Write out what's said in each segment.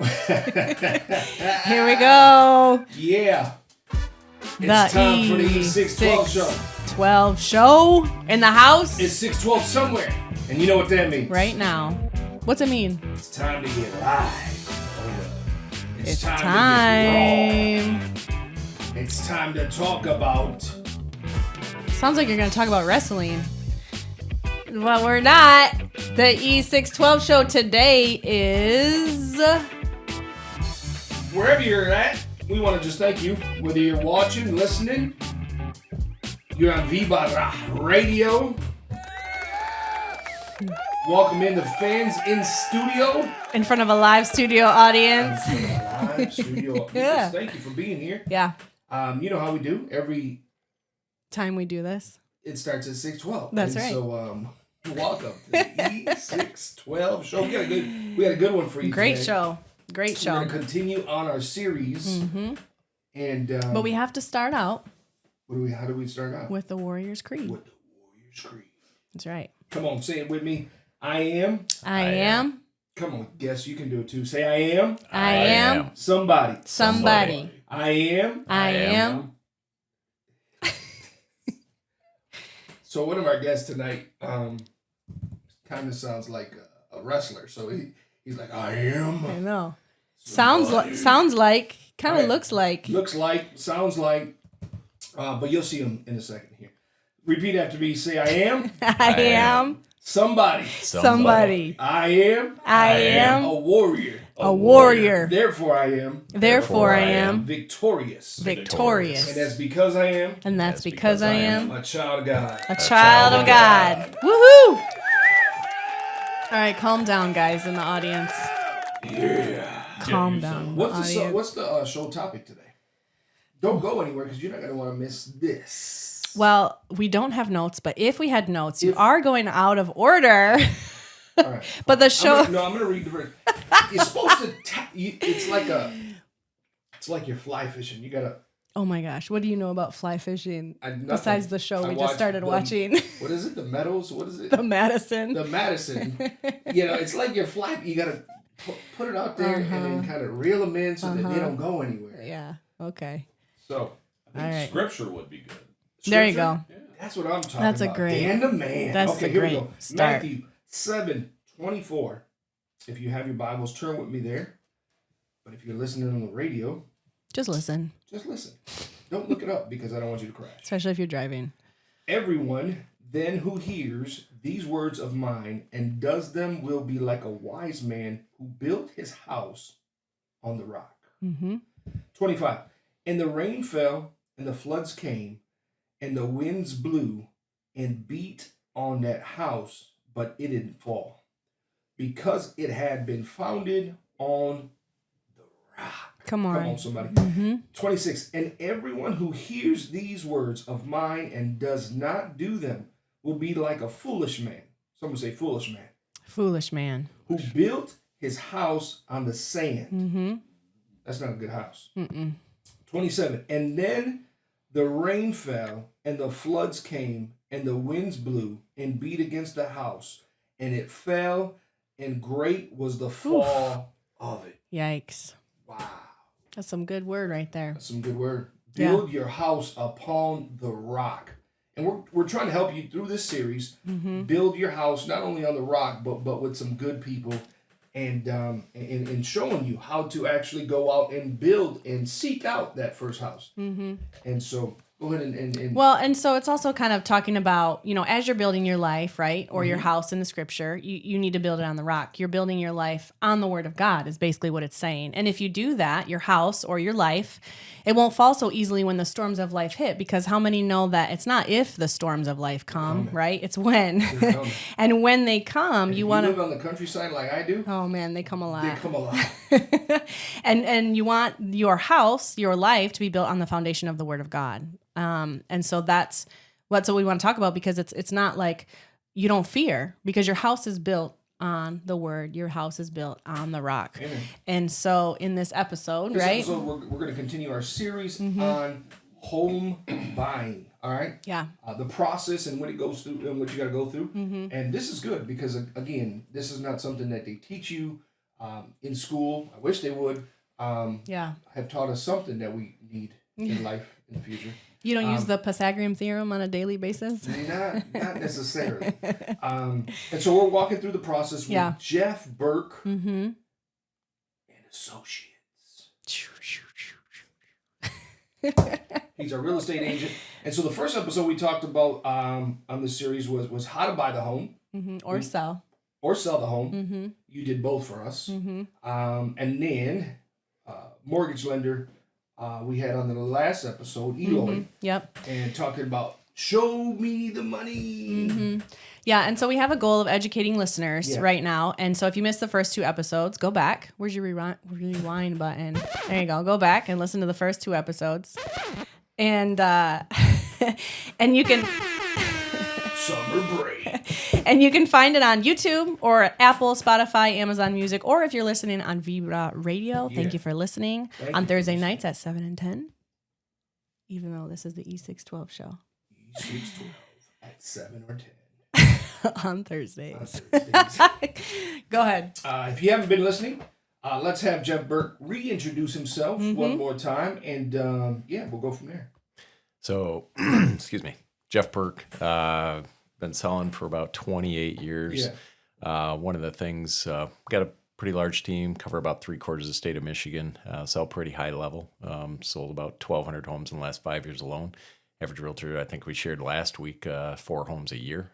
Here we go. Yeah. It's time for the E612 show. 12 show in the house. It's 612 somewhere. And you know what that means. Right now. What's it mean? It's time to get live. It's time. To get raw. It's time to talk about... Sounds like you're going to talk about wrestling. Well, we're not. The E612 show today is... Wherever you're at, we want to just thank you. Whether you're watching, listening, you're on Viva Radio. Welcome in the fans in studio. In front of a live studio audience. Live studio. Yeah. Thank you for being here. Yeah. You know how we do. Every time we do this. It starts at 6:12. That's right. So welcome to the E612 show. We got a good one for you Great today. show. Great show. We're going to continue on our series. Mm-hmm. And but we have to start out. How do we start out? With the Warrior's Creed. With the Warrior's Creed. That's right. Come on, say it with me. I am. I am. Come on, guess you can do it too. Say I am. I am. Somebody. I am. I am. So one of our guests tonight kind of sounds like a wrestler. So he's like, I am. I know. Sounds like, kind of looks like. Looks like, sounds like. But you'll see him in a second here. Repeat after me. Say, I am. I am. Somebody. I am. A warrior. A warrior. Therefore I am. Therefore I am. Victorious. And that's because I am. And that's because I am. A child of God. A child of God. Woohoo! All right, calm down, guys in the audience. Yeah. Calm down. What's the show topic today? Don't go anywhere because you're not going to want to miss this. Well, we don't have notes, but if we had notes, you are going out of order. All right. But the show... I'm going to read the verse. You're supposed to... It's like you're fly fishing. You got to... Oh my gosh. What do you know about fly fishing? Besides the show we just started watching. What is it? The Meadows? What is it? The Madison. It's like you're fly... You got to put it out there and then kind of reel them in so that they don't go anywhere. Yeah. Okay. So... I think scripture would be good. There you go. Yeah. That's what I'm talking about. That's a great... Dan the man. That's a great start. Matthew 7:24. If you have your Bibles, turn with me there. But if you're listening on the radio... Just listen. Don't look it up because I don't want you to crash. Especially if you're driving. Everyone then who hears these words of mine and does them will be like a wise man who built his house on the rock. 25. And the rain fell and the floods came and the winds blew and beat on that house, but it didn't fall because it had been founded on the rock. Come on, somebody. 26. And everyone who hears these words of mine and does not do them will be like a foolish man. Someone say foolish man. Foolish man. Who built his house on the sand. That's not a good house. 27. And then the rain fell and the floods came and the winds blew and beat against the house and it fell and great was the fall of it. Yikes. Wow. That's some good word right there. That's some good word. Build your house upon the rock. And we're trying to help you through this series. Build your house not only on the rock, but with some good people and showing you how to actually go out and build and seek out that first house. And so go ahead and well, and so it's also kind of talking about, as you're building your life, right, or your house in the scripture, you need to build it on the rock. You're building your life on the word of God is basically what it's saying. And if you do that, your house or your life, it won't fall so easily when the storms of life hit, because how many know that it's not if the storms of life come, right? It's when. And when they come, you want to live on the countryside like I do. Oh man, they come a lot. And you want your house, your life to be built on the foundation of the word of God. And so that's what we want to talk about, because it's not like you don't fear, because your house is built on the word. Your house is built on the rock. Amen. And so in this episode, we're going to continue our series on home buying. All right. Yeah. The process and what it goes through and what you got to go through. And this is good because again, this is not something that they teach you. in school. I wish they would. Have taught us something that we need in life in the future. You don't use the Pythagorean theorem on a daily basis? Not necessarily. And so we're walking through the process with Jeff Burke and Associates. He's our real estate agent. And so the first episode we talked about on the series was how to buy the home. Or sell. Or sell the home. You did both for us. And then mortgage lender we had on the last episode, Eloy. Yep. And talking about show me the money. Yeah, and so we have a goal of educating listeners right now. And so if you missed the first 2 episodes, go back. Where's your rewind button? There you go. Go back and listen to the first 2 episodes. And and you can summer break. And you can find it on YouTube or Apple, Spotify, Amazon Music, or if you're listening on Vibra Radio, thank you for listening on Thursday nights at 7 and 10. Even though this is the E612 show. E612 at 7 or 10. On Thursdays. Go ahead. If you haven't been listening, let's have Jeff Burke reintroduce himself one more time, and we'll go from there. So, excuse me, Jeff Burke, been selling for about 28 years. One of the things, got a pretty large team, cover about 3/4 of the state of Michigan, sell pretty high level, sold about 1,200 homes in the last 5 years alone. Average realtor, I think we shared last week, 4 homes a year.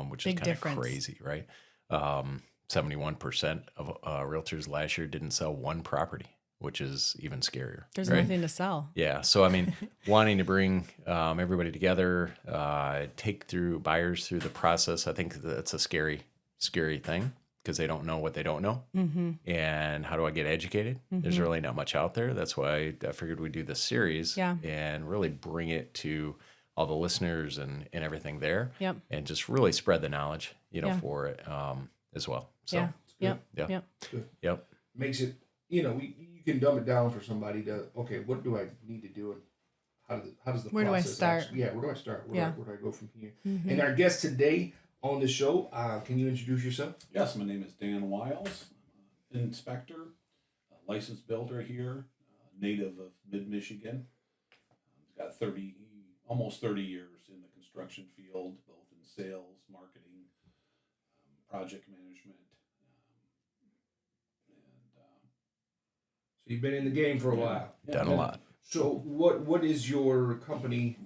Which is kind of crazy, right? 71% of realtors last year didn't sell one property, which is even scarier. There's nothing to sell. Yeah. So, I mean, wanting to bring everybody together, take buyers through the process, I think that's a scary thing because they don't know what they don't know. And how do I get educated? There's really not much out there. That's why I figured we'd do this series and really bring it to all the listeners and everything there, and just really spread the knowledge, for it as well. So, Yep. Makes it, you can dumb it down for somebody to, okay, what do I need to do, and how does the where process do I start? Actually, where do I start? Where do I go from here? And our guest today on the show, can you introduce yourself? Yes, my name is Dan Wiles, inspector, licensed builder here, native of mid-Michigan. Got almost 30 years in the construction field, both in sales, marketing, project management. So you've been in the game for a while. Done a lot. So what is your company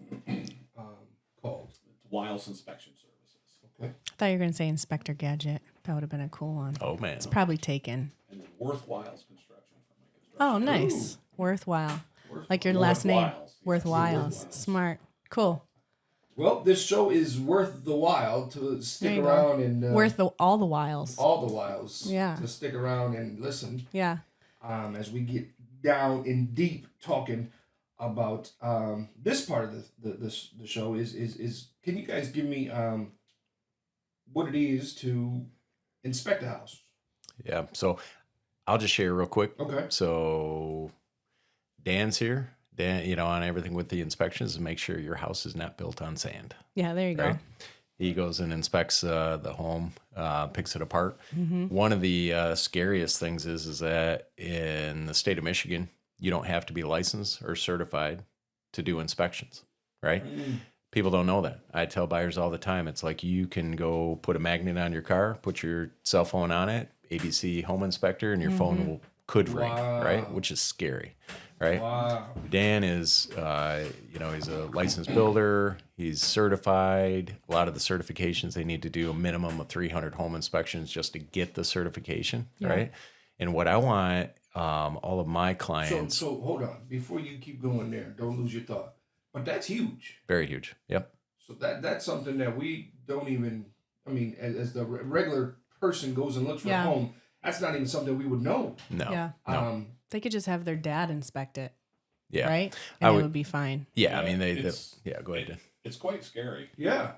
called? It's Wiles Inspection Services. Okay. I thought you were going to say Inspector Gadget. That would have been a cool one. Oh, man. It's probably taken. And then Worthwhile's Construction for my construction. Oh, nice. Ooh. Worthwhile. Like your last name. Worthwhiles. Smart. Cool. Well, this show is worth the while to stick around and worth all the whiles. All the whiles. Yeah. To stick around and listen. Yeah. As we get down in deep talking about this part of the show is can you guys give me what it is to inspect a house? Yeah. So I'll just share real quick. Okay. So Dan's here. Dan, on everything with the inspections to make sure your house is not built on sand. Yeah, there you go. He goes and inspects the home, picks it apart. One of the scariest things is that in the state of Michigan, you don't have to be licensed or certified to do inspections, right? People don't know that. I tell buyers all the time, it's like you can go put a magnet on your car, put your cell phone on it, ABC Home Inspector, and your phone could ring, right? Which is scary. Right. Wow. Dan is, he's a licensed builder. He's certified. A lot of the certifications, they need to do a minimum of 300 home inspections just to get the certification. Yeah. Right. And what I want, all of my clients. So hold on. Before you keep going there, don't lose your thought. But that's huge. Very huge. Yep. So that's something that we don't even, as the regular person goes and looks for a home, that's not even something we would know. No. Yeah. No. They could just have their dad inspect it. Yeah. Right? And it would be fine. Yeah. Go ahead. It's quite scary. Yeah.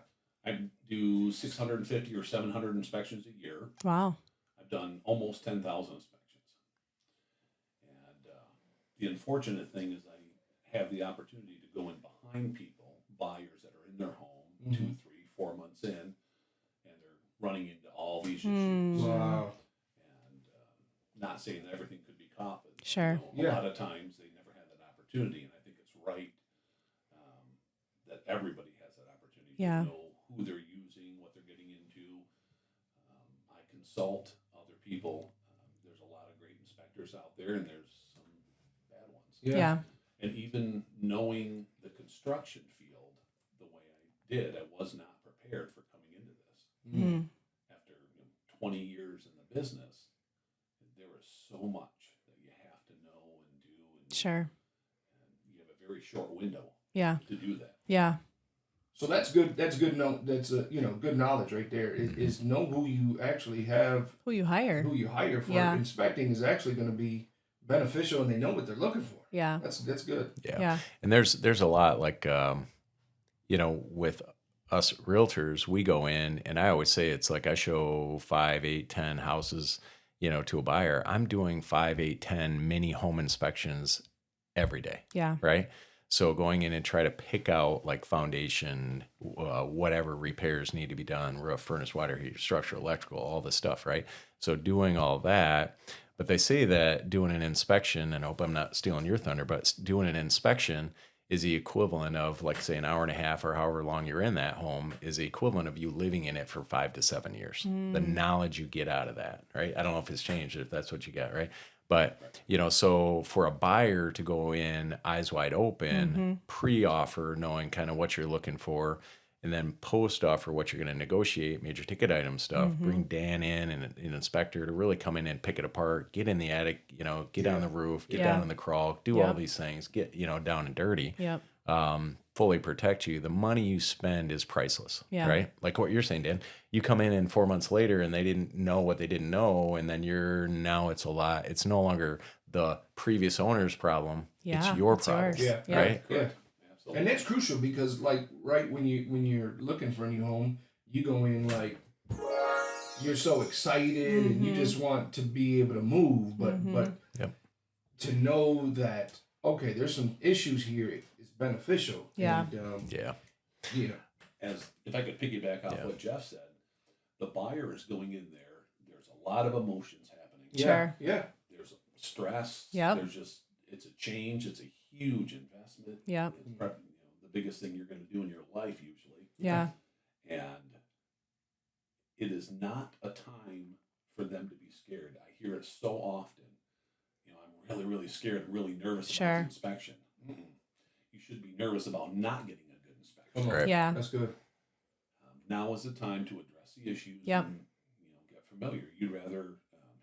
I do 650 or 700 inspections a year. Wow. I've done almost 10,000 inspections. And the unfortunate thing is I have the opportunity to go in behind people, buyers that are in their home 2, 3, 4 months in, and they're running into all these issues. Wow. not saying that everything could be copied. Sure. A lot of times they never had that opportunity, and I think it's right that everybody has that opportunity Yeah. to know who they're using, what they're getting into. I consult other people. There's a lot of great inspectors out there, and there's some bad ones. Yeah. And even knowing the construction field the way I did, I was not prepared for coming into this. Mm. After 20 years in the business, there is so much that you have to know and do. And, Sure. and you have a very short window Yeah. to do that. Yeah. So that's good. That's good. No, that's good knowledge right there. Is know who you actually have, Who you hire. who you hire for Yeah. inspecting is actually going to be beneficial, and they know what they're looking for. Yeah. That's good. Yeah. Yeah. And there's a lot like, with us realtors, we go in and I always say it's like I show 5, 8, 10 houses, to a buyer. I'm doing 5, 8, 10 mini home inspections every day. Yeah. Right. So going in and try to pick out like foundation, whatever repairs need to be done, roof, furnace, water heater, structural, electrical, all this stuff. Right. So doing all that. But they say that doing an inspection, and I hope I'm not stealing your thunder, but doing an inspection is the equivalent of, like, say, an hour and a half or however long you're in that home is the equivalent of you living in it for 5 to 7 years. The knowledge you get out of that, right? I don't know if it's changed, if that's what you got, right? But, so for a buyer to go in eyes wide open, pre-offer, knowing kind of what you're looking for, and then post-offer what you're going to negotiate, major ticket item stuff, bring Dan in and an inspector to really come in and pick it apart, get in the attic, get on the roof, get down in the crawl, do all these things, get, down and dirty, Yep. fully protect you. The money you spend is priceless, Yeah. right? Like what you're saying, Dan. You come in and 4 months later and they didn't know what they didn't know, and then now it's a lot. It's no longer the previous owner's problem. Yeah, it's your it's problem, yours. Yeah. right? Yeah. Absolutely. And that's crucial because, like, right when you're looking for a new home, you go in like you're so excited and you just want to be able to move, but Yep. to know that okay, there's some issues here is beneficial. Yeah. And, Yeah. As if I could piggyback off what Jeff said, the buyer is going in there. There's a lot of emotions happening. Sure. Yeah. There's stress. Yep. It's a change. It's a huge investment. Yep. It's probably, the biggest thing you're going to do in your life usually. Yeah. And it is not a time for them to be scared. I hear it so often. I'm really, really scared and really nervous about this inspection. You should be nervous about not getting a good inspection. Come on. Right. Yeah. That's good. Now is the time to address the issues Yep. and get familiar. You'd rather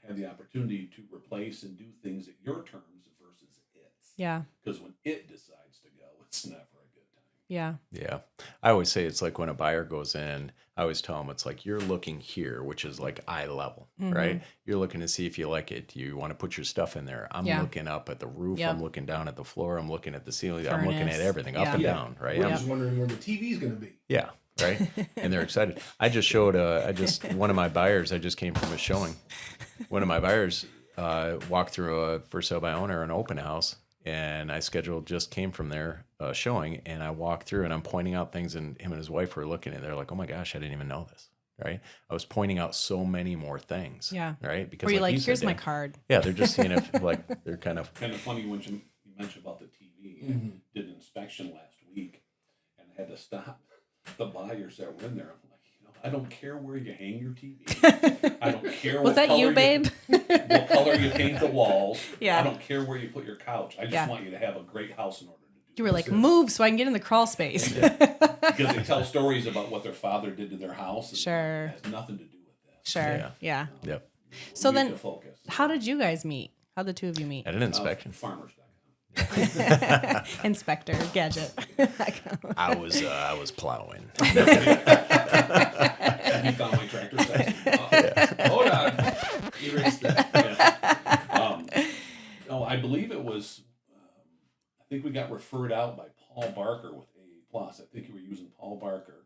have the opportunity to replace and do things at your terms versus its. Yeah. Because when it decides to go, it's never a good time. Yeah. Yeah. I always say it's like when a buyer goes in, I always tell them it's like you're looking here, which is like eye level, right? You're looking to see if you like it. You want to put your stuff in there. I'm looking up at the roof. Yep. I'm looking down at the floor. I'm looking at the ceiling. I'm looking Furnace. at everything up and down, right? We're I'm- just wondering where the TV's going to be. yeah. Right. And they're excited. I just showed, one of my buyers, I just came from a showing. One of my buyers walked through a for sale by owner, an open house. And I just came from there showing, and I walked through and I'm pointing out things, and him and his wife were looking at it. They're like, oh my gosh, I didn't even know this. Right. I was pointing out so many more things. Yeah. Right. Because Were you like, said, here's my Dan, card. Yeah. They're just seeing if like they're kind of. Kind of funny when you mentioned about the TV. I did an inspection last week and I had to stop the buyers that were in there. I'm like, I don't care where you hang your TV. I don't care Was that you, babe? What color you paint the walls. Yeah. I don't care where you put your couch. I just want you to have a great house in order to do You were like, this. move so I can get in the crawl space. Because they tell stories about what their father did to their house. And Sure. It has nothing to do with this. Sure. Yeah. Yep. So We need then, to focus. how did you guys meet? How'd the two of you meet? At an inspection. Farmers.com. Inspector, gadget. I was plowing. And he found my tractor section. Hold on. Erase that. No, I believe it was. I think we got referred out by Paul Barker with A+. I think you were using Paul Barker,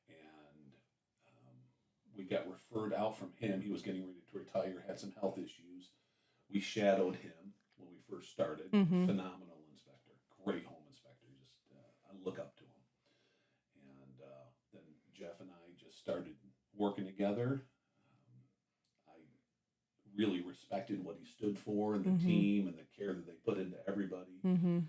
and we got referred out from him. He was getting ready to retire, had some health issues. We shadowed him when we first started. Phenomenal inspector, great home inspector. Just I look up to him. And then Jeff and I just started working together. I really respect respected what he stood for and the team and the care that they put into everybody. Mm-hmm. And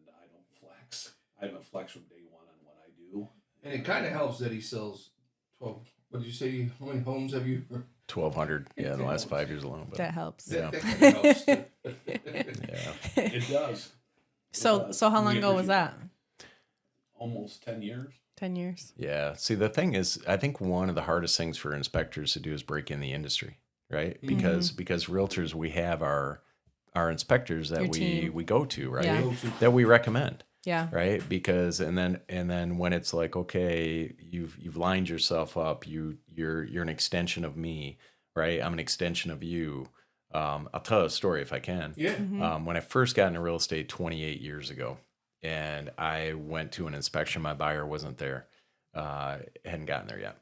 I don't flex. I haven't flexed from day one on what I do. And it kind of helps that he sells 12. What did you say? How many homes have you? 1,200. Yeah, in the last 5 years alone. But That helps. That kind of helps. yeah. It does. So how long We ago was appreciate that? Almost 10 years. 10 years. Yeah. See, the thing is, I think one of the hardest things for inspectors to do is break in the industry, right? Because realtors, we have our inspectors that Your team. we go to, right? Yeah. That we recommend. Yeah. Right. Because and then when it's like, okay, you've lined yourself up, you're an extension of me, right? I'm an extension of you. I'll tell a story if I can. Yeah. When I first got into real estate 28 years ago, and I went to an inspection, my buyer wasn't there, hadn't gotten there yet.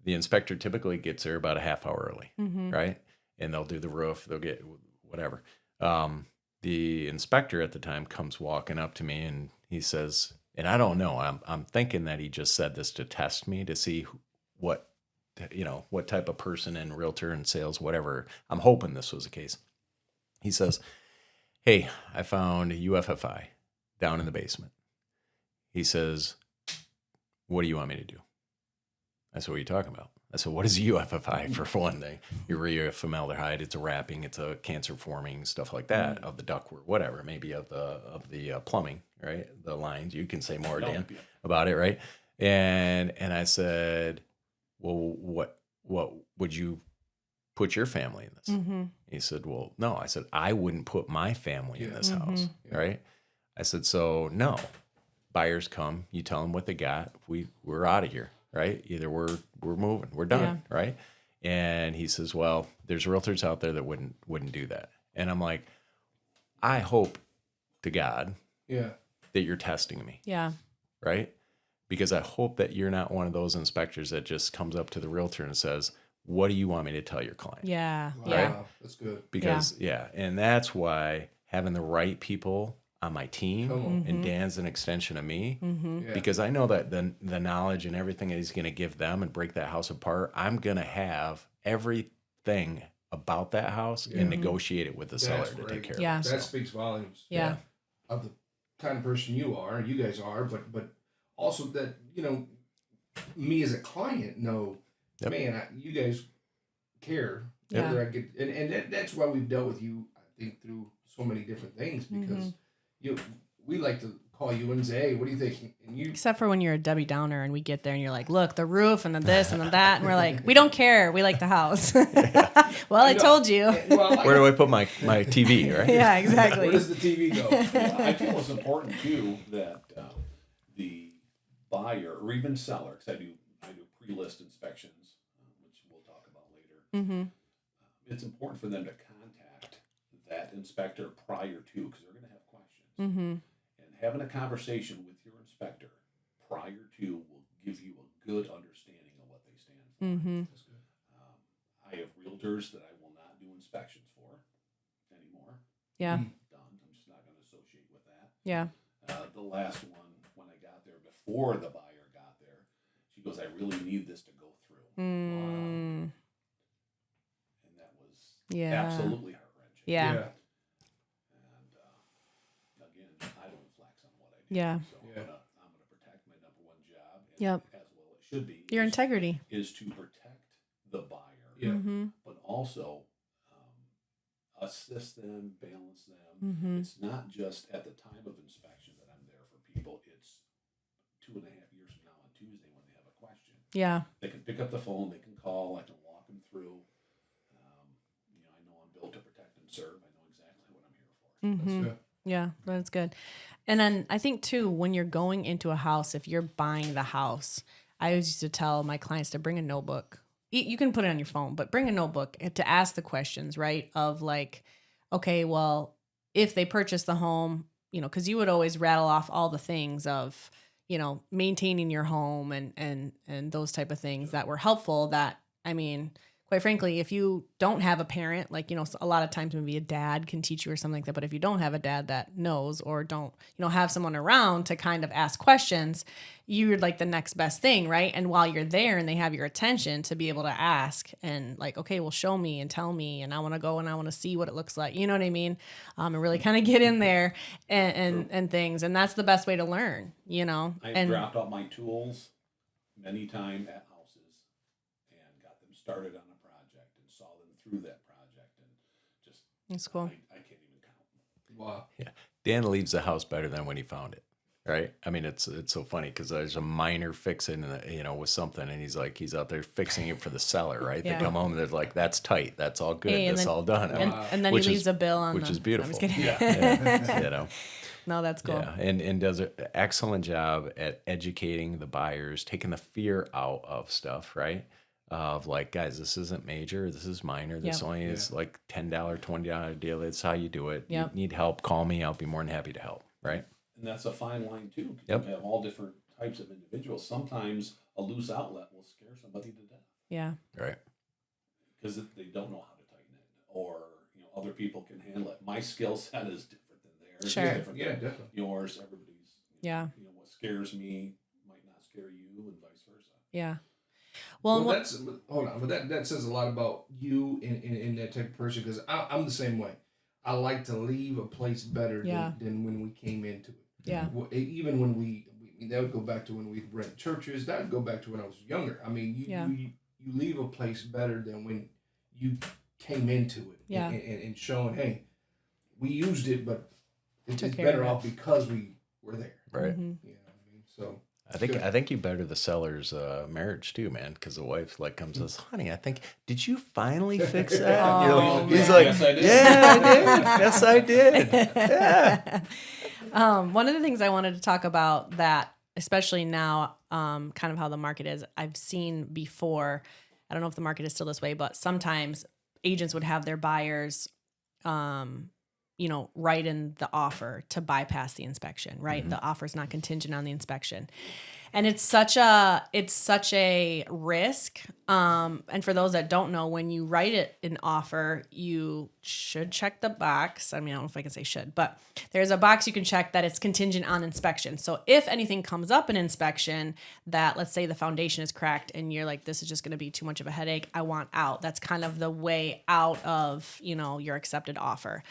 The inspector typically gets there about a half hour early, right? And they'll do the roof, they'll get whatever. The inspector at the time comes walking up to me and he says, and I don't know, I'm thinking that he just said this to test me to see what type of person in realtor and sales, whatever. I'm hoping this was the case. He says, "Hey, I found UFI down in the basement." He says, "What do you want me to do?" I said, "What are you talking about?" I said, "What is UFI for one thing? Urea formaldehyde. It's a wrapping. It's a cancer forming stuff like that of the ductwork, whatever, maybe of the plumbing, right? The lines. You can say more, Dan, about it, right?" And I said, "Well, what would you put your family in this?" He said, "Well, no." I said, "I wouldn't put my family in this house, right?" I said, "So no, buyers come, you tell them what they got. We're out of here, right? Either we're moving, we're done, right?" And he says, "Well, there's realtors out there that wouldn't do that." And I'm like, I hope to God that you're testing me. Yeah. Right? Because I hope that you're not one of those inspectors that just comes up to the realtor and says, "What do you want me to tell your client?" Yeah. Wow. Yeah. That's good. Because, and that's why having the right people on my team, and Dan's an extension of me, because I know that the knowledge and everything that he's going to give them and break that house apart, I'm going to have everything about that house and negotiate it with the seller to take care of it. That speaks volumes. Yeah. Of the kind of person you are, you guys are, but also that, me as a client know, man, you guys care. Whether I get, and that's why we've dealt with you, I think, through so many different things, because we like to call you and say, "Hey, what do you think?" And you, Except for when you're a Debbie Downer and we get there and you're like, "Look, the roof and the this and the that," and we're like, "We don't care. We like the house." Well, I told you. well, Where do I put my TV, right? Yeah, exactly. where does the TV go? Well, I feel it's important too that the buyer or even seller, because I do pre-list inspections, which we'll talk about later. It's important for them to contact that inspector prior to, because they're going to have questions. And having a conversation with your inspector prior to will give you a good understanding of what they stand for. I have realtors that I will not do inspections for anymore. Yeah. Done. I'm just not going to associate with that. Yeah. The last one, when I got there, before the buyer got there, she goes, "I really need this to go through." Wow. And that was absolutely heart-wrenching. Yeah. And again, I don't flex on what I do. Yeah. So I'm gonna protect my number one job. And as well it should be. Your integrity. Is to protect the buyer. Yeah. But also assist them, balance them. It's not just at the time of inspection that I'm there for people. It's 2.5 years from now on Tuesday when they have a question. Yeah. They can pick up the phone. They can call. I can walk them through. I know I'm built to protect and serve. I know exactly what I'm here for. That's good. Yeah, that's good. And then I think too, when you're going into a house, if you're buying the house, I always used to tell my clients to bring a notebook. You can put it on your phone, but bring a notebook to ask the questions, right? Of like, okay, well, if they purchase the home, because you would always rattle off all the things of, maintaining your home and those type of things that were helpful. That, I mean, quite frankly, if you don't have a parent, like, a lot of times maybe a dad can teach you or something like that. But if you don't have a dad that knows or don't, have someone around to kind of ask questions, you're like the next best thing, right? And while you're there and they have your attention to be able to ask and like, okay, well, show me and tell me, and I want to go and I want to see what it looks like. You know what I mean? And really kind of get in there and things. And that's the best way to learn, I've dropped off my tools many times at houses and got them started on a project and saw them through that project, and just That's cool. I can't even count. Wow. Yeah. Dan leaves the house better than when he found it. Right. I mean, it's so funny because there's a minor fixing, with something, and he's out there fixing it for the seller. Right. Yeah. They come home and they're like, "That's tight. That's all good. Hey, that's all done." And then he leaves a bill on which is beautiful. I'm just kidding. Yeah. No, that's cool. Yeah. And does an excellent job at educating the buyers, taking the fear out of stuff. Right. Of like, guys, this isn't major. This is minor. This only is like $10, $20 deal. That's how you do it. Yep. You need help? Call me. I'll be more than happy to help. Right. And that's a fine line too. 'Cause Yep. You have all different types of individuals. Sometimes a loose outlet will scare somebody to death Yeah. Right. because they don't know how to tighten it, or other people can handle it. My skill set is different than theirs. Sure. It's different Yeah, than definitely. yours. Everybody's. Yeah. What scares me might not scare you, and vice versa. Yeah. Well, hold on, but that says a lot about you in that type of person, because I'm the same way. I like to leave a place better than when we came into it. Yeah. Even when we that would go back to when we rent churches. That would go back to when I was younger. I mean, you leave a place better than when you came into it. Yeah. And showing, hey, we used it, but it's Took care better of it. off because we were there. Right. Mm-hmm. You know what I mean? So I think you better the seller's marriage too, man, because the wife like comes and says, "Honey, did you finally fix that?" Oh, You're like, man. he's like, Yes, I did. "Yeah, I did. Yes, I did." Yeah. One of the things I wanted to talk about that, especially now, kind of how the market is, I've seen before, I don't know if the market is still this way, but sometimes agents would have their buyers, write in the offer to bypass the inspection, right? Mm-hmm. The offer is not contingent on the inspection. And it's such a risk. And for those that don't know, when you write it an offer, you should check the box. I mean, I don't know if I can say should, but there's a box you can check that it's contingent on inspection. So if anything comes up in inspection that, let's say the foundation is cracked and you're like, this is just going to be too much of a headache, I want out. That's kind of the way out of, your accepted offer.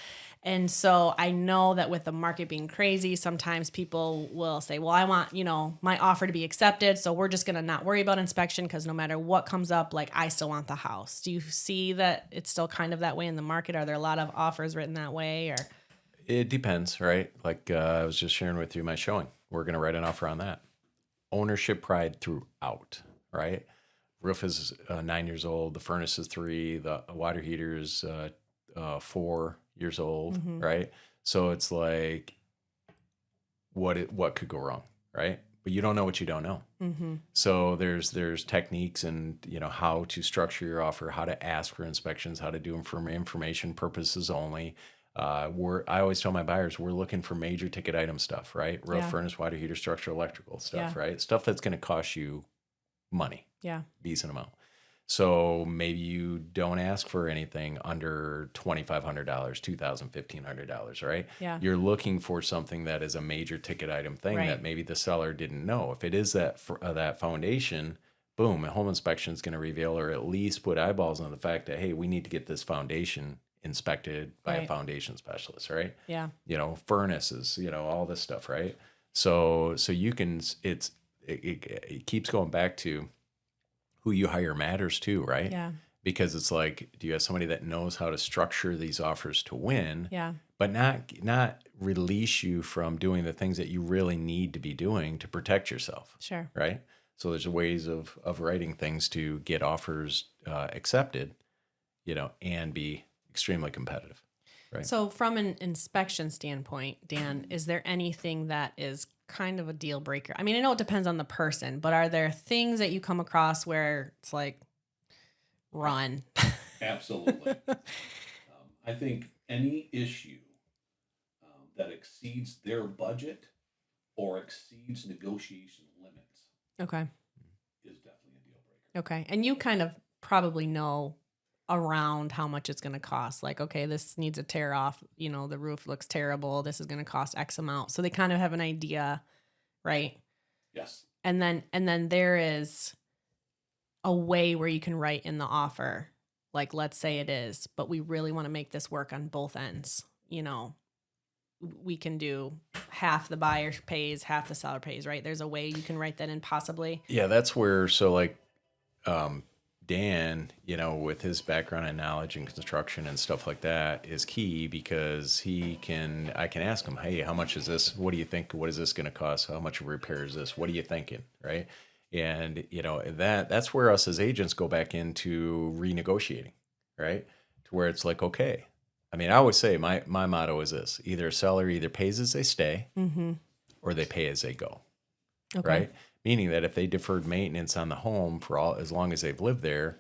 And so I know that with the market being crazy, sometimes people will say, well, I want, my offer to be accepted. So we're just going to not worry about inspection because no matter what comes up, like I still want the house. Do you see that it's still kind of that way in the market? Are there a lot of offers written that way, or? It depends, right? Like I was just sharing with you my showing. We're going to write an offer on that. Ownership pride throughout, right? Roof is 9 years old. The furnace is 3. The water heater is 4 years old, Mm-hmm. right? So it's like, what could go wrong, right? But you don't know what you don't know. Mm-hmm. So there's techniques and how to structure your offer, how to ask for inspections, how to do them for information purposes only. I always tell my buyers we're looking for major ticket item stuff, right? Roof, furnace, water heater, structural, electrical stuff, right? Stuff that's going to cost you money, decent amount. So maybe you don't ask for anything under $2,500, $2,000, $1,500, right? Yeah. You're looking for something that is a major ticket item thing that maybe the seller didn't know. If it is that foundation, boom, a home inspection is going to reveal or at least put eyeballs on the fact that, hey, we need to get this foundation inspected by a foundation specialist, right? Yeah. Furnaces, all this stuff, right? So you can, it keeps going back to who you hire matters too, right? Yeah. Because it's like, do you have somebody that knows how to structure these offers to win? Yeah. But not release you from doing the things that you really need to be doing to protect yourself. Sure. Right? So there's ways of writing things to get offers accepted, and be extremely competitive. Right. So from an inspection standpoint, Dan, is there anything that is kind of a deal breaker? I mean, I know it depends on the person, but are there things that you come across where it's like, run? Absolutely. I think any issue that exceeds their budget or exceeds negotiation limits Okay. is definitely a deal breaker. Okay. And you kind of probably know around how much it's going to cost. Like, okay, this needs a tear off. You know, the roof looks terrible. This is going to cost X amount. So they kind of have an idea, right? Yes. And then there is a way where you can write in the offer, like, let's say it is, but we really want to make this work on both ends. You know, we can do half the buyer pays, half the seller pays, right? There's a way you can write that in possibly. Yeah, that's where, so like, Dan, you know, with his background and knowledge in construction and stuff like that is key, because I can ask him, hey, how much is this? What do you think? What is this going to cost? How much repair is this? What are you thinking? Right. And, you know, that's where us as agents go back into renegotiating, right? To where it's like, okay. I mean, I always say my motto is this: either a seller either pays as they stay or they pay as they go. Okay. Right. Meaning that if they deferred maintenance on the home for as long as they've lived there,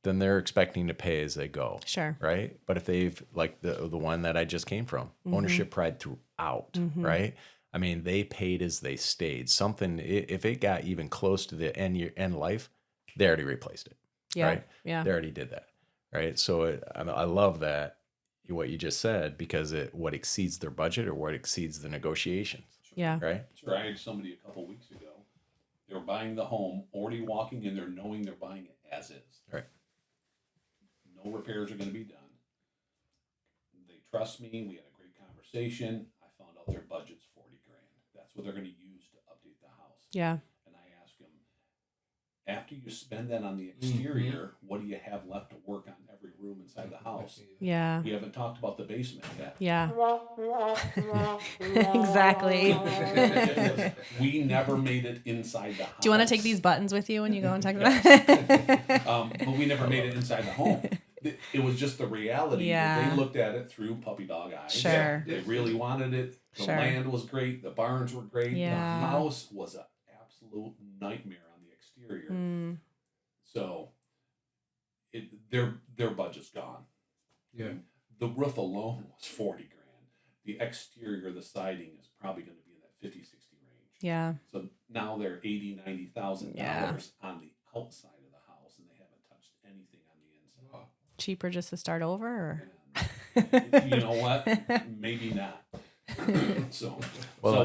then they're expecting to pay as they go. Sure. Right. But if they've, like the one that I just came from, ownership pride throughout, right? I mean, they paid as they stayed. Something, if it got even close to the end life, they already replaced it. Yeah. Right. Yeah. They already did that. Right. So I love that, what you just said, because what exceeds their budget or what exceeds the negotiations. Yeah. Right. Sure. I had somebody a couple weeks ago. They were buying the home, already walking in there knowing they're buying it as is. Right. No repairs are going to be done. They trust me. We had a great conversation. I found out their budget's $40,000. That's what they're going to use to update the house. Yeah. And I asked them, after you spend that on the exterior, what do you have left to work on every room inside the house? Yeah. We haven't talked about the basement yet. Yeah. Exactly. We never made it inside the house. Do you want to take these buttons with you when you go and talk about it? But we never made it inside the home. It was just the reality. Yeah. They looked at it through puppy dog eyes. Sure. They really wanted it. The Sure. land was great. The barns were great. Yeah. The house was an absolute nightmare on the exterior. Mm. So their budget's gone. Yeah. The roof alone was $40,000. The exterior, the siding is probably going to be in that 50, 60 range. Yeah. So now they're $80,000, $90,000 Yeah. on the outside of the house, and they haven't touched anything on the inside. Cheaper just to start over? Or? And you know what? Maybe not. So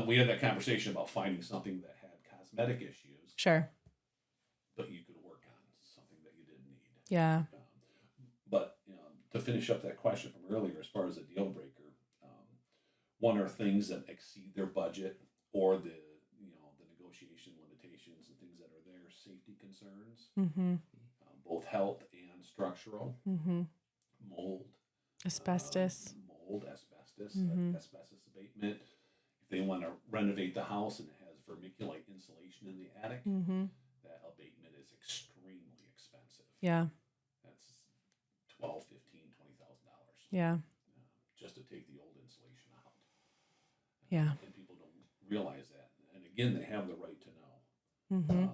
we had that conversation about finding something that had cosmetic issues, Sure. but you could work on something that you didn't need. Yeah. But to finish up that question from earlier, as far as a deal breaker, one are things that exceed their budget, or the negotiation limitations and things that are there, safety concerns, both health and structural, mold, Asbestos. asbestos abatement. If they want to renovate the house and it has vermiculite insulation in the attic, that abatement is extremely expensive. Yeah. That's $12,000, $15,000, $20,000. Yeah. Just to take the old insulation out. Yeah. And people don't realize that. And again, they have the right to know. Mm-hmm. And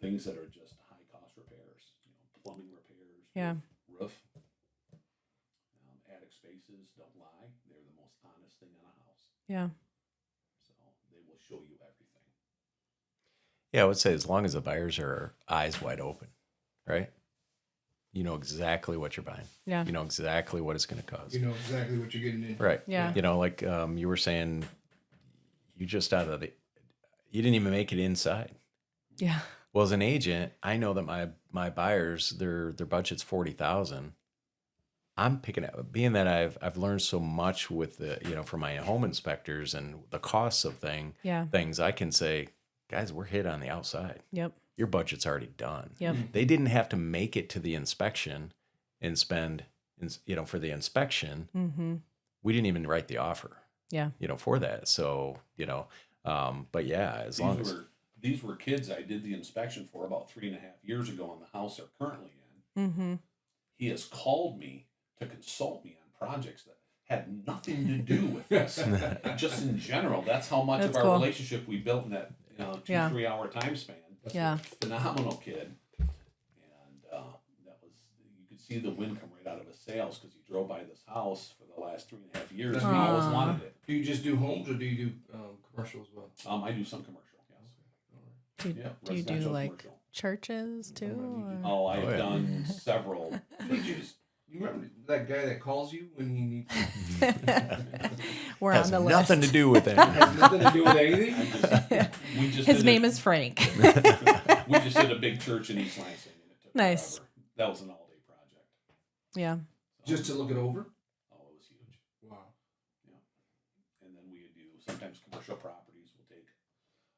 things that are just high cost repairs, plumbing repairs, Yeah. roof, attic spaces, don't lie. They're the most honest thing on a house. Yeah. So they will show you everything. Yeah, I would say as long as the buyers are eyes wide open, right? You know exactly what you're buying. Yeah. You know exactly what it's going to cost. You know exactly what you're getting in. Right. Yeah. You know, like you were saying, you just you didn't even make it inside. Yeah. Well, as an agent, I know that my buyers, their budget's $40,000. I'm picking up, being that I've learned so much with from my home inspectors and the costs of things, I can say, guys, we're hit on the outside. Yep. Your budget's already done. Yep. They didn't have to make it to the inspection and spend, for the inspection. Mm-hmm. We didn't even write the offer. Yeah. For that. So, but yeah, as long as these were kids I did the inspection for about 3.5 years ago on the house they're currently in. Mm-hmm. He has called me to consult me on projects that had nothing to do with this. Just in general, that's how much That's of our cool. relationship we built in that 2-3 hour time span. Yeah. Phenomenal kid. And that was, you could see the wind come right out of his sails because he drove by this house for the last 3.5 years and he always wanted it. Do you just do homes or do you do commercial as well? I do some commercial, yes. Do you do residential, like commercial. churches too? Or? Oh, I've done several You remember that guy that calls you when he needs? We're Has on the nothing list. to do with it. Has nothing to do with anything. We just His did name it- is Frank. We just did a big church in East Lansing. And it took Nice. forever. That was an all-day project. Yeah. Just to look it over. Oh, it was huge. Wow. Yeah. And then we do sometimes commercial properties. We'll take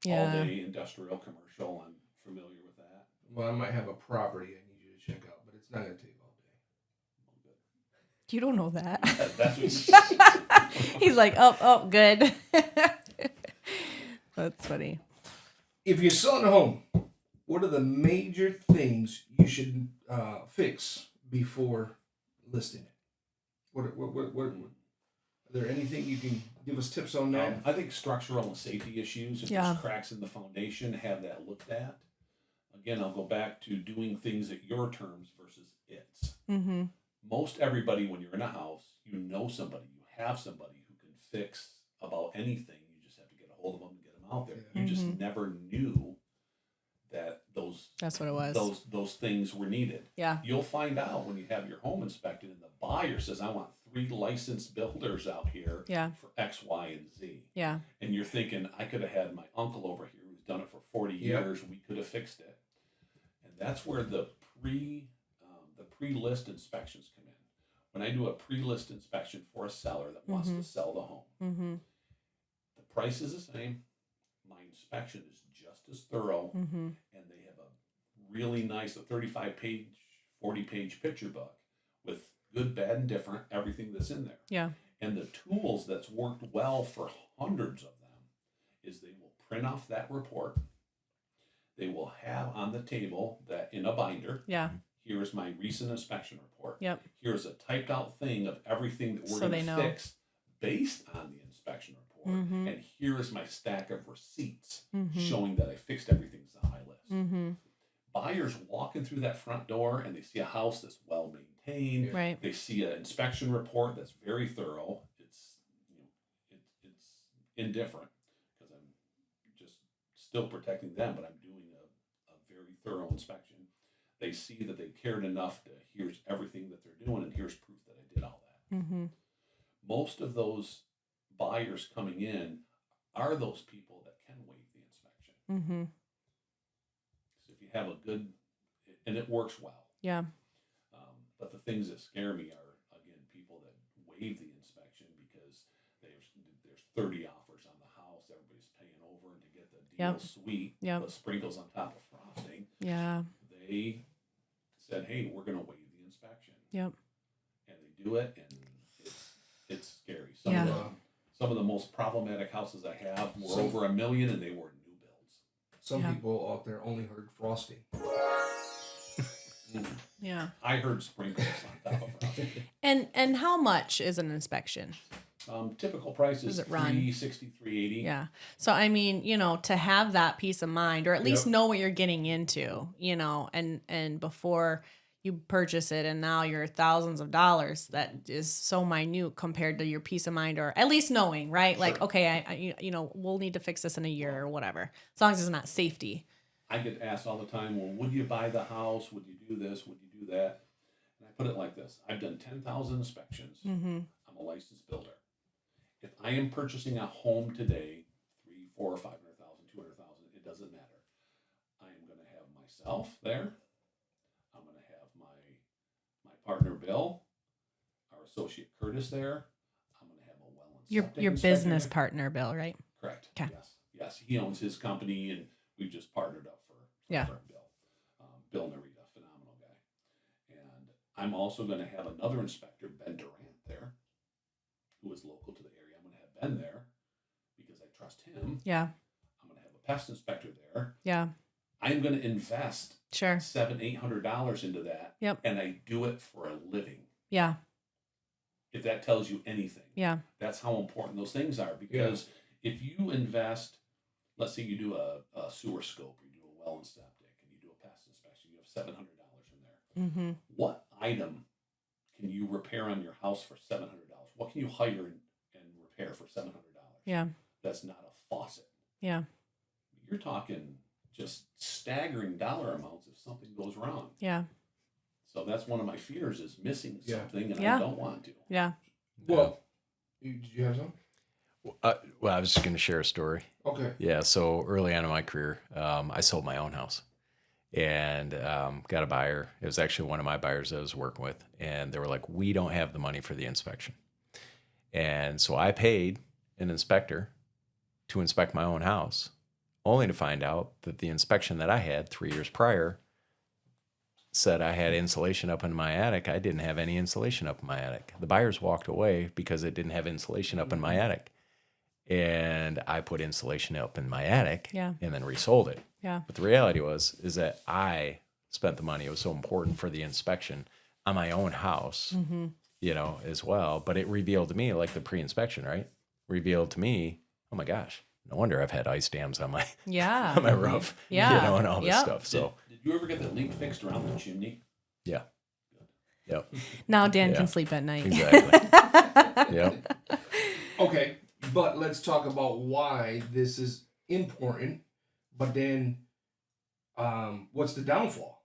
Yeah. all-day industrial, commercial. I'm familiar with that. Well, I might have a property I need you to check out, but it's not going to take all day. You don't know that. That's what He's like, oh, good. That's funny. If you're selling a home, what are the major things you should fix before listing it? What are there anything you can give us tips on that? I think structural and safety issues, if Yeah. there's cracks in the foundation, have that looked at. Again, I'll go back to doing things at your terms versus its. Mm-hmm. Most everybody, when you're in a house, you know somebody, you have somebody who can fix about anything. You just have to get a hold of them and get them out there. You just never knew that That's what it was. those things were needed. Yeah. You'll find out when you have your home inspected and the buyer says, I want 3 licensed builders out here Yeah. for X, Y, and Z. Yeah. And you're thinking, I could have had my uncle over here who's done it for 40 Yep. years. We could have fixed it. And that's where the pre-list inspections come in. When I do a pre-list inspection for a seller that wants to sell the home, Mm-hmm. the price is the same. My inspection is just as thorough, Mm-hmm. and they have a really nice, a 35-page, 40-page picture book with good, bad, and different, everything that's in there. Yeah. And the tools that's worked well for hundreds of them is they will print off that report. They will have on the table that in a binder, Yeah. here is my recent inspection report. Yep. Here's a typed out thing of everything that we're So going they to know. fix based on the inspection report. Mhm. And here is my stack of receipts Mhm. showing that I fixed everything that's on the high list. Mm-hmm. Buyers walking through that front door and they see a house that's well maintained. Right. They see an inspection report that's very thorough. It's it's indifferent because I'm just still protecting them, but I'm doing a very thorough inspection. They see that they cared enough to here's everything that they're doing and here's proof that I did all that. Mm-hmm. Most of those buyers coming in are those people that can waive the inspection. Mm-hmm. So if you have a good, and it works well. Yeah. But the things that scare me are, again, people that waive the inspection because there's 30 offers on the house. Everybody's paying over, and to get the deal Yep. sweet, Yep. with sprinkles on top of frosting, Yeah. they said, hey, we're going to waive the inspection. Yep. And they do it, and it's scary. Yeah. Some of the most problematic houses I have were Some- over $1 million, and they were new builds. Some Yeah. people out there only heard frosting. Yeah. I heard sprinkles on top of frosting. And how much is an inspection? Typical price is Does it run? $360, $380. Yeah. So, I mean, to have that peace of mind, or at least Yep. know what you're getting into, and before you purchase it, and now you're thousands of dollars, that is so minute compared to your peace of mind, or at least knowing, right? Like, Sure. okay, we'll need to fix this in a year or whatever, as long as it's not safety. I get asked all the time, well, would you buy the house? Would you do this? Would you do that? And I put it like this. I've done 10,000 inspections. Mm-hmm. I'm a licensed builder. If I am purchasing a home today, 300,000, 400,000, 500,000, 200,000, it doesn't matter. I am going to have myself there. I'm going to have my partner Bill, our associate Curtis there. I'm going to have a well and Your septic your inspector business there. partner, Bill, right? Correct. 'Kay. Yes. He owns his company, and we've just partnered up for Yeah. Bill. Bill Narita, phenomenal guy. And I'm also going to have another inspector, Ben Durant, there, who is local to the area. I'm going to have Ben there because I trust him. Yeah. I'm going to have a pest inspector there. Yeah. I'm going to invest Sure. $700-800 into that. Yep. And I do it for a living. Yeah. If that tells you anything. Yeah. That's how important those things are. Because if you invest, let's say you do a sewer scope, you do a well and septic, and you do a pest inspection, you have $700 in there. Mm-hmm. What item can you repair on your house for $700? What can you hire and repair for $700? Yeah. That's not a faucet. Yeah. You're talking just staggering dollar amounts if something goes wrong. Yeah. So that's one of my fears is missing Yeah. something, and Yeah. I don't want to. Yeah. Well, did you have some? Well, I was just going to share a story. Okay. Yeah. So early on in my career, I sold my own house and got a buyer. It was actually one of my buyers I was working with. And they were like, we don't have the money for the inspection. And so I paid an inspector to inspect my own house, only to find out that the inspection that I had 3 years prior said I had insulation up in my attic. I didn't have any insulation up in my attic. The buyers walked away because it didn't have insulation up in my attic. And I put insulation up in my attic Yeah. and then resold it. Yeah. But the reality is that I spent the money. It was so important for the inspection on my own house, as well. But it revealed to me, like the pre-inspection, right? Revealed to me, oh my gosh, no wonder I've had ice dams on my Yeah. on my roof, Yeah. and all this Yep. stuff. So Did you ever get the leak fixed around the chimney? yeah, yep, Now Dan Yeah. can sleep at night. exactly, yep. Okay, but let's talk about why this is important. But then, what's the downfall?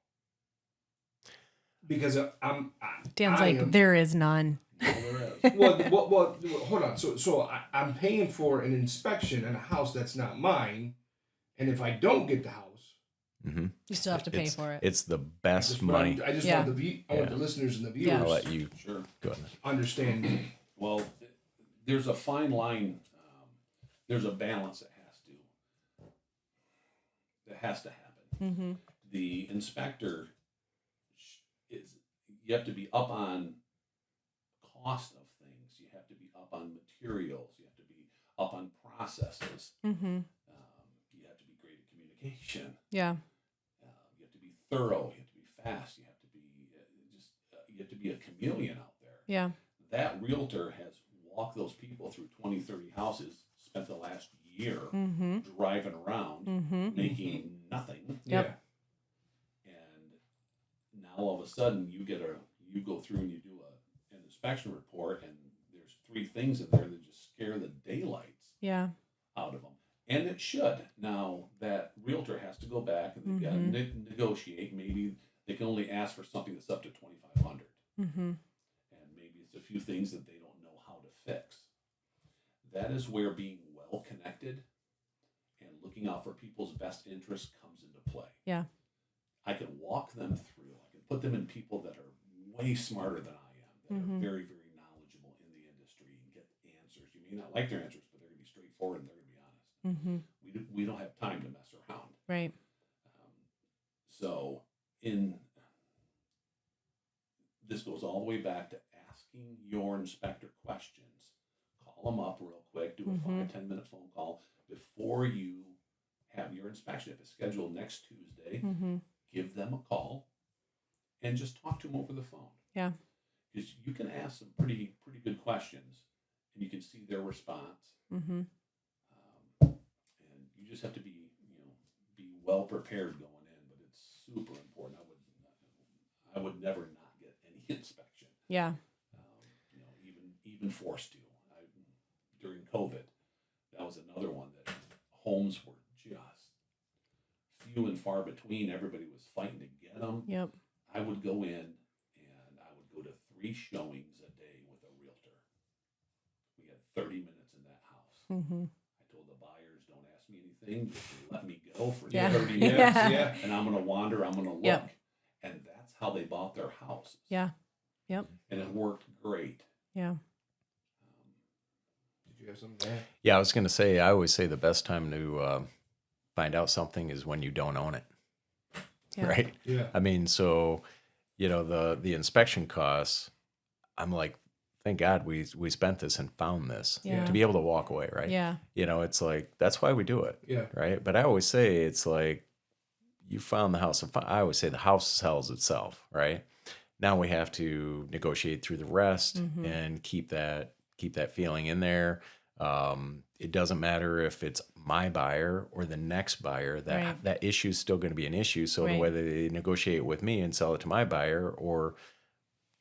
Because Dan's I like, am- there is none. No, there is. well, hold on. So I'm paying for an inspection in a house that's not mine, and if I don't get the house, You still have to pay for it. It's the best just- money. I just Yeah. want I want the listeners and the viewers Yeah. I'll let you Sure. go ahead. understand. Well, there's a fine line. There's a balance that has to happen. The inspector you have to be up on cost of things. You have to be up on materials. You have to be up on processes. You have to be great at communication. Yeah. You have to be thorough. You have to be fast. You have to be you have to be a chameleon out there. Yeah. That realtor has walked those people through 20, 30 houses, spent the last year driving around, making nothing. Yep. And now all of a sudden you go through and you do an inspection report, and there's 3 things in there that just scare the daylights Yeah. out of them. And it should. Now that realtor has to go back and they've got to negotiate. Maybe they can only ask for something that's up to $2,500. And maybe it's a few things that they don't know how to fix. That is where being well connected and looking out for people's best interests comes into play. Yeah. I can walk them through. I can put them in people that are way smarter than I am, that are very, very knowledgeable in the industry, and get answers. You may not like their answers, but they're going to be straightforward and they're going to be honest. We don't have time to mess around. Right. So this goes all the way back to asking your inspector questions. Call them up real quick, do a 5-10 minute phone call before you have your inspection. If it's scheduled next Tuesday, give them a call and just talk to them over the phone. Yeah. Because you can ask some pretty good questions, and you can see their response. And you just have to be well prepared going in. But it's super important. I would never not get any inspection. Yeah. Even forced to. During COVID, that was another one that homes were just few and far between. Everybody was fighting to get them. Yep. I would go in and I would go to 3 showings a day with a realtor. We had 30 minutes in that house. I told the buyers, don't ask me anything, just let me go for 30 minutes. Yeah. And I'm going to wander, I'm going to look. Yep. And that's how they bought their houses. Yeah. Yep. And it worked great. Yeah. Did you have something to add? Yeah, I was going to say, I always say the best time to find out something is when you don't own it. Yeah. Right? Yeah. I mean, so, the inspection costs, I'm like, thank God we spent this and found this Yeah. to be able to walk away, right? Yeah. It's like, that's why we do it. Yeah. Right. But I always say, it's like, you found the house. I always say the house sells itself, right? Now we have to negotiate through the rest and keep that feeling in there. It doesn't matter if it's my buyer or the next buyer, that issue is still going to be an issue. So whether they negotiate with me and sell it to my buyer or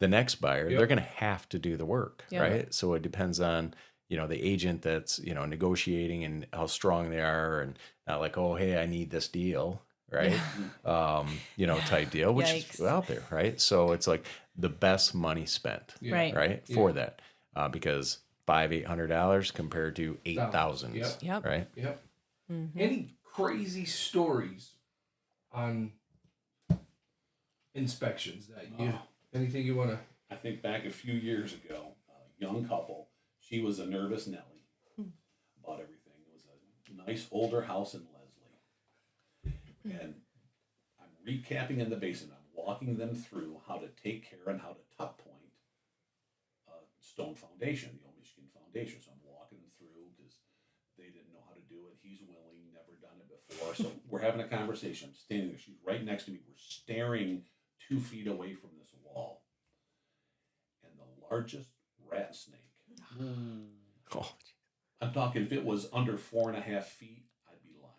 the next buyer, they're going to have to do the work, right? So it depends on, the agent that's, negotiating and how strong they are, and not like, oh, hey, I need this deal. right? Type deal, which is Yikes. out there, right? So it's like the best money spent, Right. right, for that, because $800 compared to $8,000, Yep. right? Yep. Any crazy stories on inspections that anything you want to? I think back a few years ago, a young couple, she was a nervous Nelly about everything. It was a nice older house in Leslie. And I'm recapping in the basement. I'm walking them through how to take care and how to tuck point a stone foundation, the old Michigan foundation. So I'm walking them through because they didn't know how to do it. He's willing, never done it before. So we're having a conversation. I'm standing there. She's right next to me. We're staring 2 feet away from this wall. And the largest rat snake. Oh, I'm talking, if it was under 4.5 feet, I'd be lying.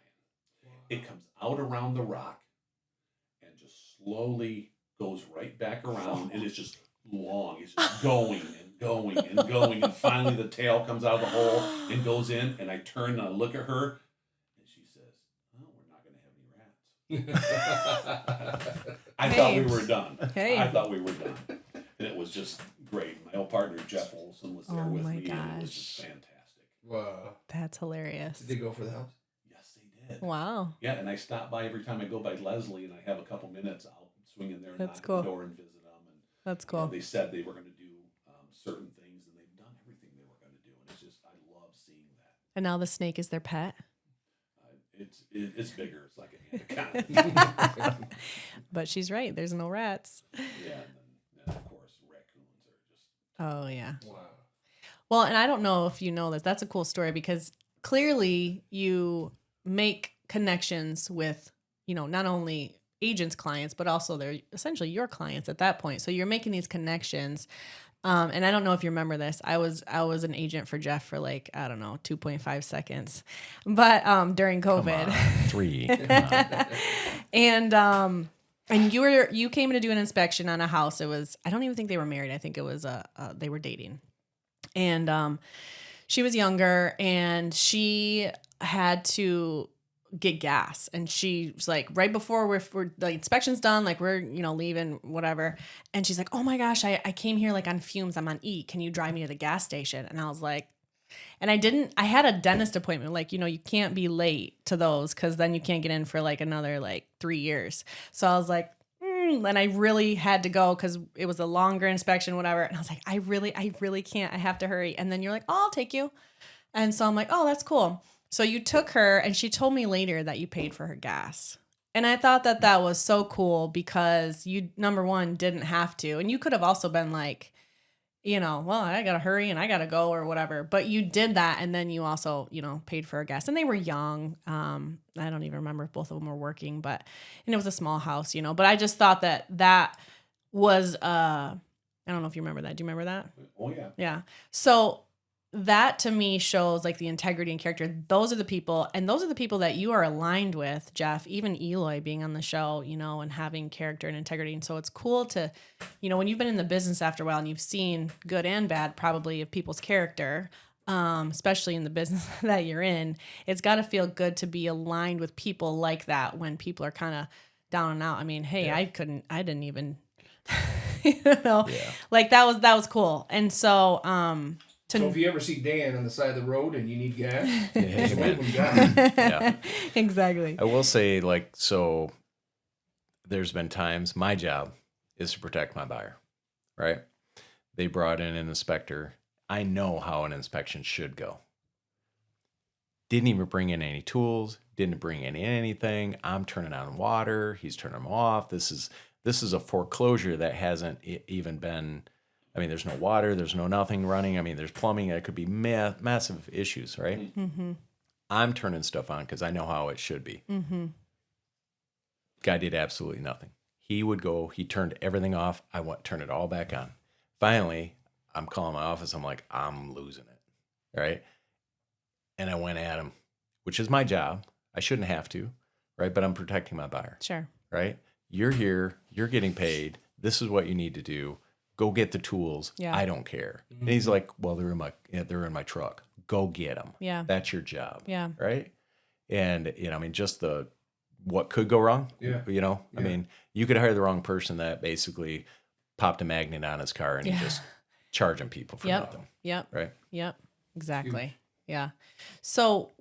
It comes out around the rock and just slowly goes right back around, and it's just long. It's just going and going and going, and finally the tail comes out of the hole and goes in, and I turn and I look at her, and she says, "Oh, we're not going to have any rats." I thought we were done. Hey. I thought we were done. And it was just great. My old partner, Jeff Olson, was there with my me, and it was just gosh. fantastic. Wow. That's hilarious. Did they go for the house? Yes, they did. Wow. Yeah, and I stop by every time I go by Leslie, and I have a couple minutes. I'll swing in there and That's knock cool. on the door and visit them. And That's you know, cool. they said they were going to do certain things, and they've done everything they were going to do. And it's just, I love seeing that. And now the snake is their pet. It's bigger. It's like a anaconda. But she's right. There's no rats. Yeah, and then of course raccoons are just. Oh, yeah. Wow. Well, and I don't know if you know this. That's a cool story because clearly you make connections with, not only agents' clients, but also they're essentially your clients at that point. So you're making these connections. And I don't know if you remember this. I was an agent for Jeff for 2.5 seconds, but during COVID. come on, 3. Come on. And you came to do an inspection on a house. It was, I don't even think they were married. I think it was they were dating. And she was younger and she had to get gas, and she was like, right before we're the inspection's done, like we're leaving, whatever, and she's like, oh my gosh, I came here like on fumes, I'm on E, can you drive me to the gas station? And I was like, and I had a dentist appointment, like you can't be late to those because then you can't get in for like another 3 years. So I was like, and I really had to go because it was a longer inspection, whatever. And I was like, I really can't, I have to hurry. And then you're like, oh, I'll take you. And so I'm like, oh, that's cool. So you took her, and she told me later that you paid for her gas. And I thought that was so cool because you, number one, didn't have to. And you could have also been like, well, I got to hurry and I got to go or whatever. But you did that. And then you also, paid for her gas. And they were young. I don't even remember if both of them were working, and it was a small house, But I just thought that was, I don't know if you remember that. Do you remember that? Oh yeah. Yeah. So that to me shows like the integrity and character. Those are the people, and those are the people that you are aligned with, Jeff, even Eloy being on the show, and having character and integrity. And so it's cool to, when you've been in the business after a while and you've seen good and bad probably of people's character, especially in the business that you're in, it's got to feel good to be aligned with people like that when people are kind of down and out. I mean, hey, I didn't even, like that was cool. And so, so if you ever see Dan on the side of the road and you need gas, Yeah, just wave him down. Yeah. Exactly. I will say, so there's been times my job is to protect my buyer, right? They brought in an inspector. I know how an inspection should go. Didn't even bring in any tools, didn't bring in anything. I'm turning on water. He's turning them off. This is a foreclosure that hasn't even been, there's no water, there's no nothing running. There's plumbing. There could be massive issues, right? Mm-hmm. I'm turning stuff on because I know how it should be. Mm-hmm. Guy did absolutely nothing. He would go, he turned everything off. I turn it all back on. Finally, I'm calling my office. I'm like, I'm losing it, right? And I went at him, which is my job. I shouldn't have to, right? But I'm protecting my buyer. Sure. Right? You're here. You're getting paid. This is what you need to do. Go get the tools. Yeah. I don't care. And he's like, well, they're in my truck. Go get them. Yeah. That's your job. Yeah. Right. And, just the what could go wrong. Yeah. You know, I mean, you could hire the wrong person that basically popped a magnet on his car and he's just charging people for nothing. Yep. Right. Yep. Exactly. Yeah. So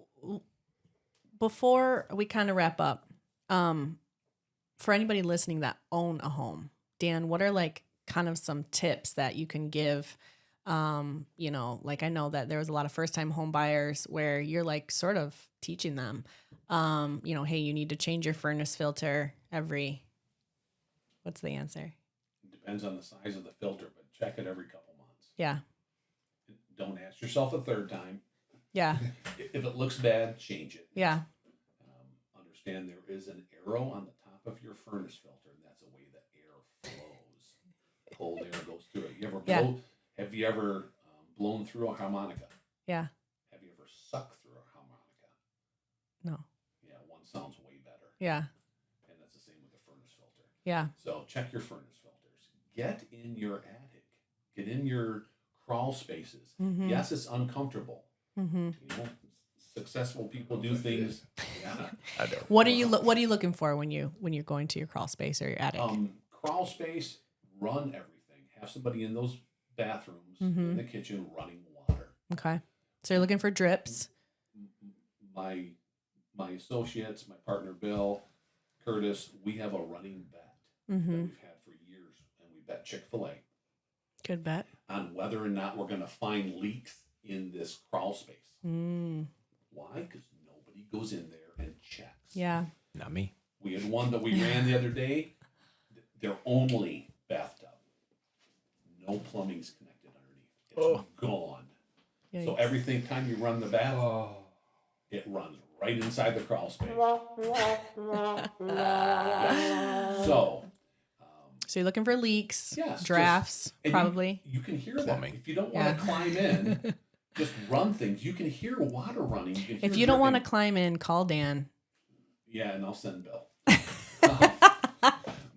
before we kind of wrap up, for anybody listening that own a home, Dan, what are like kind of some tips that you can give? You know, like I know that there was a lot of first time home buyers where you're like sort of teaching them, you know, hey, you need to change your furnace filter what's the answer? It depends on the size of the filter, but check it every couple months. Yeah. Don't ask yourself a third time. Yeah. If it looks bad, change it. Yeah. Understand there is an arrow on the top of your furnace filter, and that's the way the air flows. Cold air goes through it. Have you ever blown through a harmonica? Yeah. Have you ever sucked through a harmonica? No. Yeah, one sounds way better. Yeah. And that's the same with the furnace filter. Yeah. So check your furnace filters. Get in your attic. Get in your crawl spaces. Mm-hmm. Yes, it's uncomfortable. Mm-hmm. You know, successful people do things. Yeah. I do. What are you looking for when you're going to your crawl space or your attic? Crawl space, run everything. Have somebody in those bathrooms, in the kitchen, running water. Okay. So you're looking for drips. My associates, my partner Bill, Curtis, we have a running bet that we've had for years, and we bet Chick-fil-A Good bet. on whether or not we're going to find leaks in this crawl space. Why? Because nobody goes in there and checks. Yeah. Not me. We had one that we ran the other day. Their only bathtub. No plumbing's connected underneath. It's gone. Yikes. So every time you run the bath, it runs right inside the crawl space. So you're looking for leaks, yes, drafts, probably. You can hear Plumbing. that. If you don't want to climb in, just run things. You can hear water running. If you don't want to climb in, call Dan. Yeah, and I'll send Bill.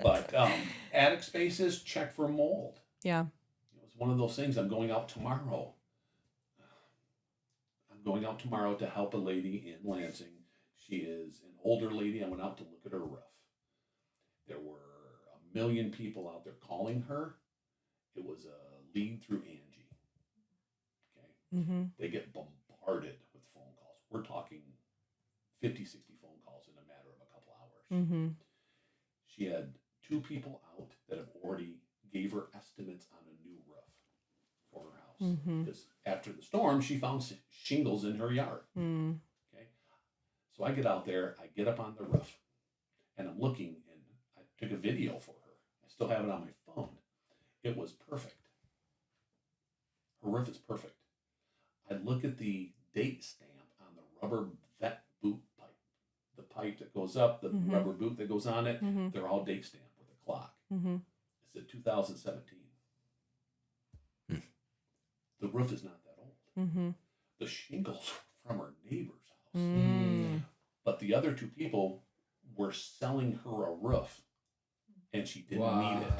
But attic spaces, check for mold. Yeah. It's one of those things. I'm going out tomorrow to help a lady in Lansing. She is an older lady. I went out to look at her roof. There were 1 million people out there calling her. It was a lead through Angie. Okay. Mm-hmm. They get bombarded with phone calls. We're talking 50, 60 phone calls in a matter of a couple hours. Mm-hmm. She had 2 people out that have already gave her estimates on a new roof for her house. Because after the storm, she found shingles in her yard. Okay. So I get out there, I get up on the roof, and I'm looking, and I took a video for her. I still have it on my phone. It was perfect. Her roof is perfect. I look at the date stamp on the rubber vet boot pipe. The pipe that goes up, the rubber boot that goes on it, they're all date stamped with a clock. It's at 2017. The roof is not that old. The shingles from her neighbor's house. But the other 2 people were selling her a roof, and she didn't need it.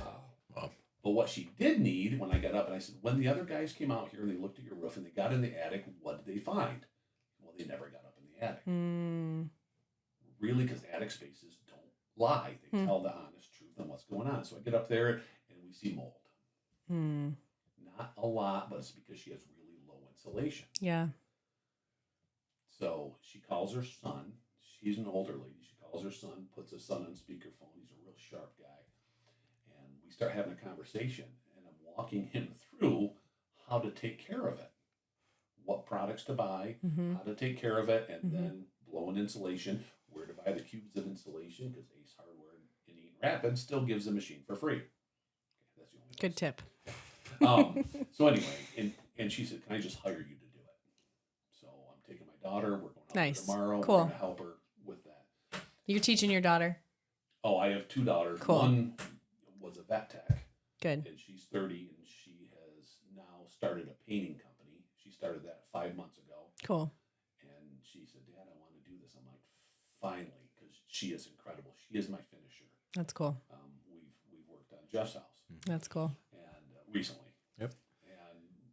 Wow. But what she did need, when I got up and I said, when the other guys came out here and they looked at your roof and they got in the attic, what did they find? Well, they never got up in the attic. Really, because attic spaces don't lie. They tell the honest truth on what's going on. So I get up there and we see mold. Not a lot, but it's because she has really low insulation. Yeah. So she calls her son. She's an older lady. She calls her son, puts his son on speakerphone. He's a real sharp guy. And we start having a conversation. And I'm walking him through how to take care of it. What products to buy, how to take care of it, and then blow in insulation, where to buy the cubes of insulation, because Ace Hardware in Eaton Rapids still gives a machine for free. Okay, that's the only Good tip. So anyway, and she said, can I just hire you to do it? So I'm taking my daughter. We're going out there tomorrow. Cool. We're going to help her with that. You're teaching your daughter? Oh, I have 2 daughters. Cool. One was a vet tech. Good. And she's 30, and she has now started a painting company. She started that 5 months ago. Cool. And she said, Dad, I want to do this. I'm like, finally, because she is incredible. She is my finisher. That's cool. We've worked on Jeff's house. That's cool. And recently. Yep.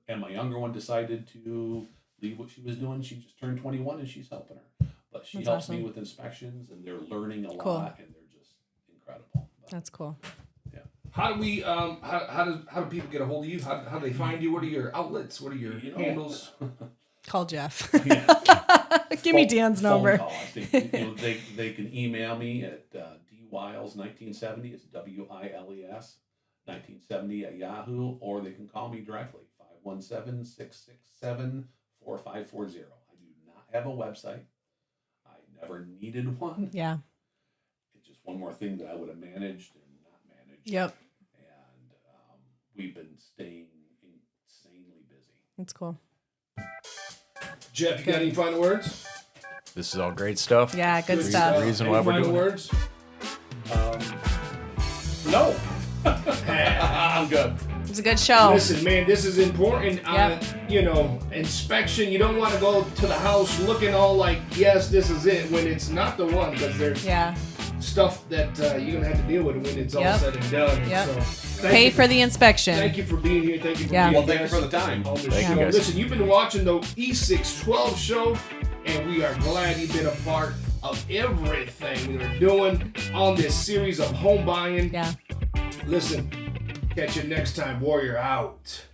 And my younger one decided to leave what she was doing. She just turned 21 and she's helping her. But she That's helps me awesome. with inspections, and they're learning a Cool. lot, and they're just incredible. But, That's cool. yeah. How do we how do people get a hold of you? How do they find you? What are your outlets? What are your handles? Call Jeff. Yeah. Give me Dan's Phone number. call. I think, they can email me at dwiles1970. It's WILES 1970 at Yahoo, or they can call me directly 517-667-4540. I do not have a website. I never needed one. Yeah. It's just one more thing that I would have managed and not managed. Yep. And we've been staying insanely busy. That's cool. Jeff, you got any final words? This is all great stuff. Yeah, good stuff. Reason why Any we're final doing it. words? No. I'm good. It was a good show. Listen, man, this is important. Yep. Inspection. You don't want to go to the house looking all like, yes, this is it, when it's not the one, because there's stuff that you're going to have to deal with when it's all said and done. Yep. So, Pay for the inspection. Thank you for being here. Thank you for being Well, thank you for the time. on the Thank show. you, guys. Listen, you've been watching the E612 show, and we are glad you've been a part of everything we are doing on this series of home buying. Yeah. Listen, catch you next time. Warrior out.